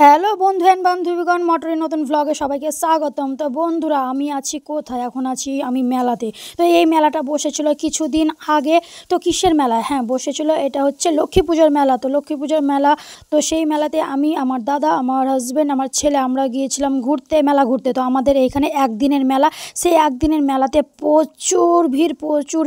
Hello বন্ধু and বান্ধবীগণ, মটরের নতুন ভ্লগে সবাইকে স্বাগতম। তো বন্ধুরা, আমি আছি কোথায়? এখন আছি আমি মেলাতে। তো এই মেলাটা বসেছিল কিছুদিন আগে। তো কিসের মেলা? হ্যাঁ, বসেছিল, এটা হচ্ছে লক্ষ্মী পুজোর মেলা। তো লক্ষ্মী পুজোর মেলা, তো সেই মেলাতে আমি, আমার দাদা, আমার হাজব্যান্ড, আমার ছেলে, আমরা গিয়েছিলাম ঘুরতে, মেলা ঘুরতে। তো আমাদের এইখানে একদিনের মেলা। সেই একদিনের মেলাতে প্রচুর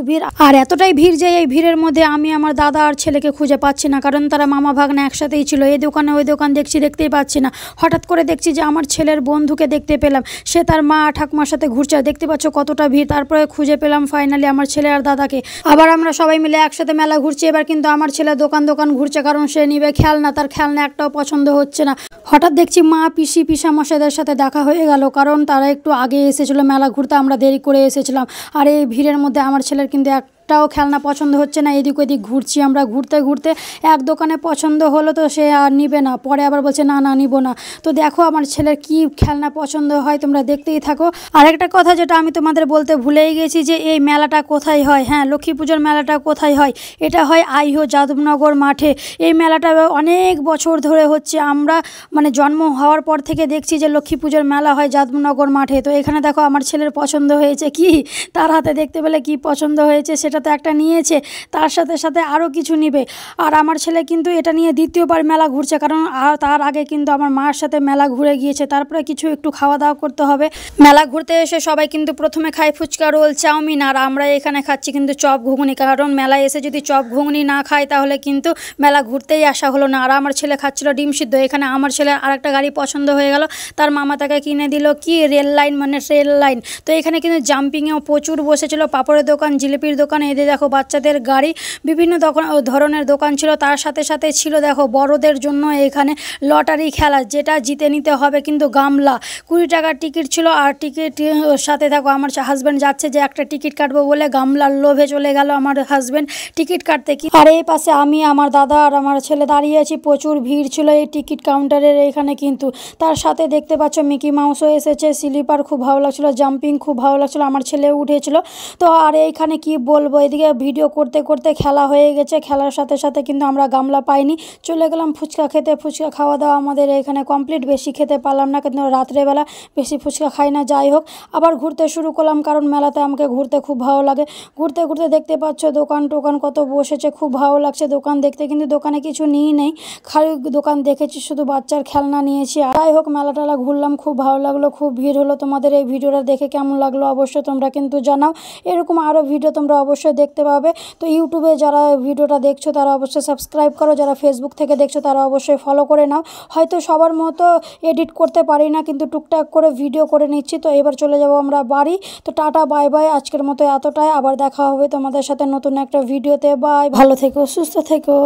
ভিড়। আর এতটাই ভিড় যে এই ভিড়ের মধ্যে আমি আমার দাদা আর ছেলেকে খুঁজে পাচ্ছি না, কারণ তারা মামা ভাগ্নে একসাথেই ছিল। এই দোকানে ওই দোকান দেখতেই পাচ্ছি না। হঠাৎ করে দেখছি যে আমার ছেলের বন্ধুকে দেখতে পেলাম, সে তার মা ঠাকুমার সাথে ঘুরছে। দেখতে পাচ্ছ কতটা ভিড়। তারপরে খুঁজে পেলাম ফাইনালি আমার ছেলে আর দাদাকে। আবার আমরা সবাই মিলে একসাথে মেলা ঘুরছি। এবার কিন্তু আমার ছেলে দোকান ঘুরছে, কারণ সে নিবে খেলনা। তার খেলনা একটাও পছন্দ হচ্ছে না। হঠাৎ দেখছি মা পিসামশাইদের সাথে দেখা হয়ে গেল, কারণ তারা একটু আগে এসেছিল মেলা ঘুরতে, আমরা দেরি করে এসেছিলাম। আর এই ভিড়ের মধ্যে আমার ছেলের কিন্তু একটাও খেলনা পছন্দ হচ্ছে না। এদিক ওদিক ঘুরছি আমরা, ঘুরতে এক দোকানে পছন্দ হলো, তো সে আর নিবে না। পরে আবার বলছে না নিব না। তো দেখো আমার ছেলের কি খেলনা পছন্দ হয়, তোমরা দেখতেই থাকো। আরেকটা কথা যেটা আমি তোমাদের বলতে ভুলেই গেছি, যে এই মেলাটা কোথায় হয়। হ্যাঁ, লক্ষ্মী পুজোর মেলাটা কোথায় হয়? এটা হয় আইহো যাদবনগর মাঠে। এই মেলাটা অনেক বছর ধরে হচ্ছে। আমরা জন্ম হওয়ার পর থেকে দেখছি যে লক্ষ্মী পুজোর মেলা হয় যাদবনগর মাঠে। তো এখানে দেখো আমার ছেলের পছন্দ হয়েছে কি, তার হাতে দেখতে পেলে কি পছন্দ হয়েছে, সেটা তো একটা নিয়েছে, তার সাথে সাথে আরও কিছু নিবে। আর আমার ছেলে কিন্তু এটা নিয়ে দ্বিতীয়বার মেলা ঘুরছে, কারণ তার আগে কিন্তু আমার মার সাথে মেলা ঘুরে গিয়েছে। তারপরে কিছু একটু খাওয়া দাওয়া করতে হবে। মেলা ঘুরতে এসে সবাই কিন্তু প্রথমে খায় ফুচকা, রোল, চাউমিন, আর আমরা এখানে খাচ্ছি কিন্তু চপ ঘুগনি। কারণ মেলায় এসে যদি চপ ঘুগনি না খায় তাহলে কিন্তু মেলা ঘুরতেই আসা হলো না। আর আমার ছেলে খাচ্ছিল ডিম সিদ্ধ। এখানে আমার ছেলের আরেকটা গাড়ি পছন্দ হয়ে গেল, তার মামা তাকে কিনে দিল কি রেল লাইন। তো এখানে কিন্তু জাম্পিংয়েও প্রচুর বসেছিল, পাপড়ের দোকান, জিলিপির দোকান। এদের দেখো বাচ্চাদের গাড়ি, বিভিন্ন ধরনের দোকান ছিল। তার সাথে সাথে ছিল দেখো বড়দের জন্য এখানে লটারি খেলা, যেটা জিতে নিতে হবে কিন্তু গামলা। 20 টাকার টিকিট ছিল। আর টিকিট সাথে দেখো আমার হাজব্যান্ড যাচ্ছে যে একটা টিকিট কাটবো বলে, গামলার লোভে চলে গেল আমার হাজব্যান্ড টিকিট কাটতে। আর এই পাশে আমি, আমার দাদা আর আমার ছেলে দাঁড়িয়ে আছি। প্রচুর ভিড় ছিল এই টিকিট কাউন্টারের এখানে কিন্তু। তার সাথে দেখতে পাচ্ছ মিকি মাউসও এসেছে। স্লিপার খুব ভালো লাগছিলো, জাম্পিং খুব ভালো লাগছিলো, আমার ছেলেও উঠেছিল। তো আর এইখানে কি বলবো, এদিকে ভিডিও করতে খেলা হয়ে গেছে। খেলার সাথে সাথে কিন্তু আমরা গামলা পাইনি, চলে গেলাম ফুচকা খেতে। ফুচকা খাওয়া দাওয়া আমাদের এখানে কমপ্লিট। বেশি খেতে পারলাম না, কিন্তু রাত্রেবেলা বেশি ফুচকা খাই না। যাই হোক, আবার ঘুরতে শুরু করলাম, কারণ মেলাতে আমাকে ঘুরতে খুব ভালো লাগে। ঘুরতে দেখতে পাচ্ছ দোকান টোকান কত বসেছে, খুব ভালো লাগছে দোকান দেখতে। কিন্তু দোকানে কিছু নেই, খালি দোকান দেখেছি, শুধু বাচ্চার খেলনা নিয়েছি। যাই হোক, মেলা ঘুরলাম, খুব ভালো লাগলো, খুব ভিড় হলো। তোমাদের এই ভিডিওটা দেখে কেমন লাগলো অবশ্যই তোমরা কিন্তু জানাও। এরকম আরও ভিডিও তোমরা অবশ্যই দেখতে পাবে। তো ইউটিউবে যারা ভিডিওটা দেখছো তারা অবশ্যই সাবস্ক্রাইব করো, যারা ফেসবুক থেকে দেখছো তারা অবশ্যই ফলো করে নাও। হয়তো সবার মতো এডিট করতে পারি না, কিন্তু টুকটাক করে ভিডিও করে নিচ্ছি। তো এবার চলে যাব আমরা বাড়ি। তো টাটা, বাই বাই, আজকের মতো এতটাই। আবার দেখা হবে তোমাদের সাথে নতুন একটা ভিডিওতে। বাই, ভালো থেকো, সুস্থ থেকো।